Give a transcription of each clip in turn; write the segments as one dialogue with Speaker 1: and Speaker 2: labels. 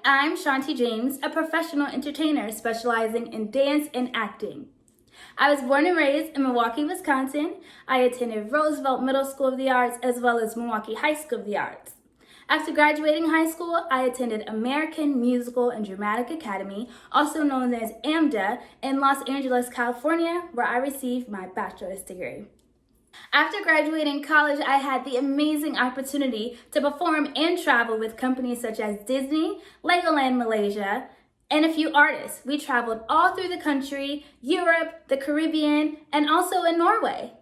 Speaker 1: I'm Shante James, a professional entertainer specializing in dance and acting. I was born and raised in Milwaukee, Wisconsin. I attended Roosevelt Middle School of the Arts as well as Milwaukee High School of the Arts. After graduating high school, I attended American Musical and Dramatic Academy, also known as AMDA, in Los Angeles, California, where I received my bachelor's degree. After graduating college, I had the amazing opportunity to perform and travel with companies such as Disney, Legoland Malaysia, and a few artists. We traveled all through the country, Europe, the Caribbean, and also in Norway.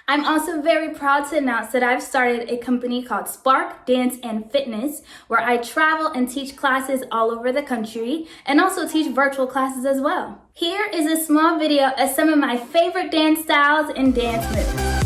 Speaker 1: I'm also very proud to announce that I've started a company called Spark Dance and Fitness, where I travel and teach classes all over the country and also teach virtual classes as well. Here is a small video of some of my favorite dance styles and dance moves.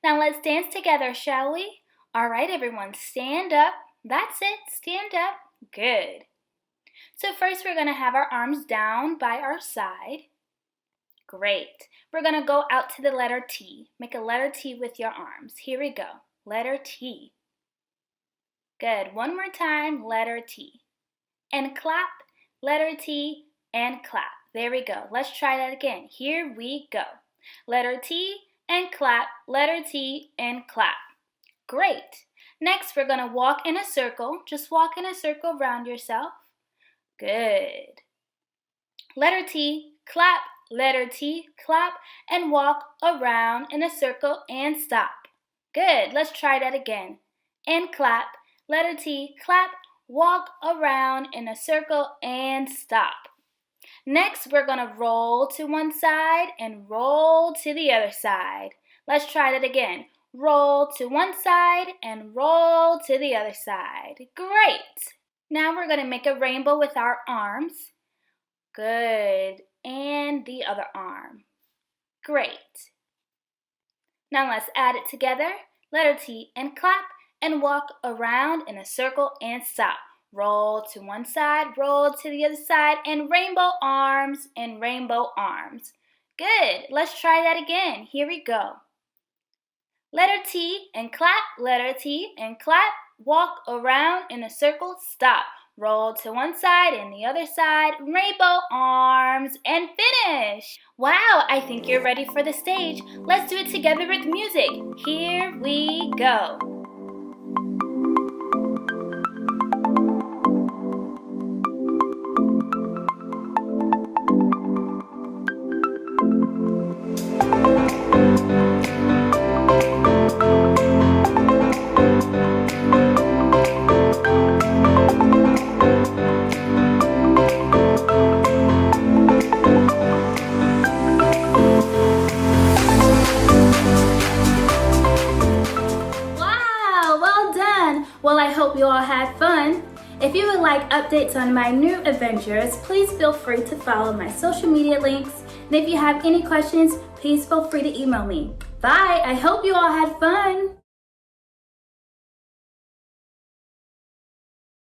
Speaker 1: Now let's dance together, shall we? All right, everyone, stand up. That's it, stand up. Good. So first we're gonna have our arms down by our side. Great. We're gonna go out to the letter T. Make a letter T with your arms. Here we go, letter T. Good, one more time, letter T. And clap, letter T, and clap. There we go. Let's try that again. Here we go. Letter T, and clap, letter T, and clap. Great. Next, we're gonna walk in a circle. Just walk in a circle around yourself. Good. Letter T, clap, letter T, clap, and walk around in a circle and stop. Good. Let's try that again. And clap, letter T, clap, walk around in a circle and stop. Next, we're gonna roll to one side and roll to the other side. Let's try that again. Roll to one side and roll to the other side. Great. Now we're gonna make a rainbow with our arms. Good. And the other arm. Great. Now let's add it together. Letter T and clap and walk around in a circle and stop. Roll to one side, roll to the other side, and rainbow arms and rainbow arms. Good. Let's try that again. Here we go. Letter T and clap, letter T and clap, walk around in a circle, stop. Roll to one side and the other side, rainbow arms, and finish. Wow, I think you're ready for the stage. Let's do it together with music. Here we go. Well, I hope you all had fun. If you would like updates on my new adventures, please feel free to follow my social media links. And if you have any questions, please feel free to email me. Bye, I hope you all had fun.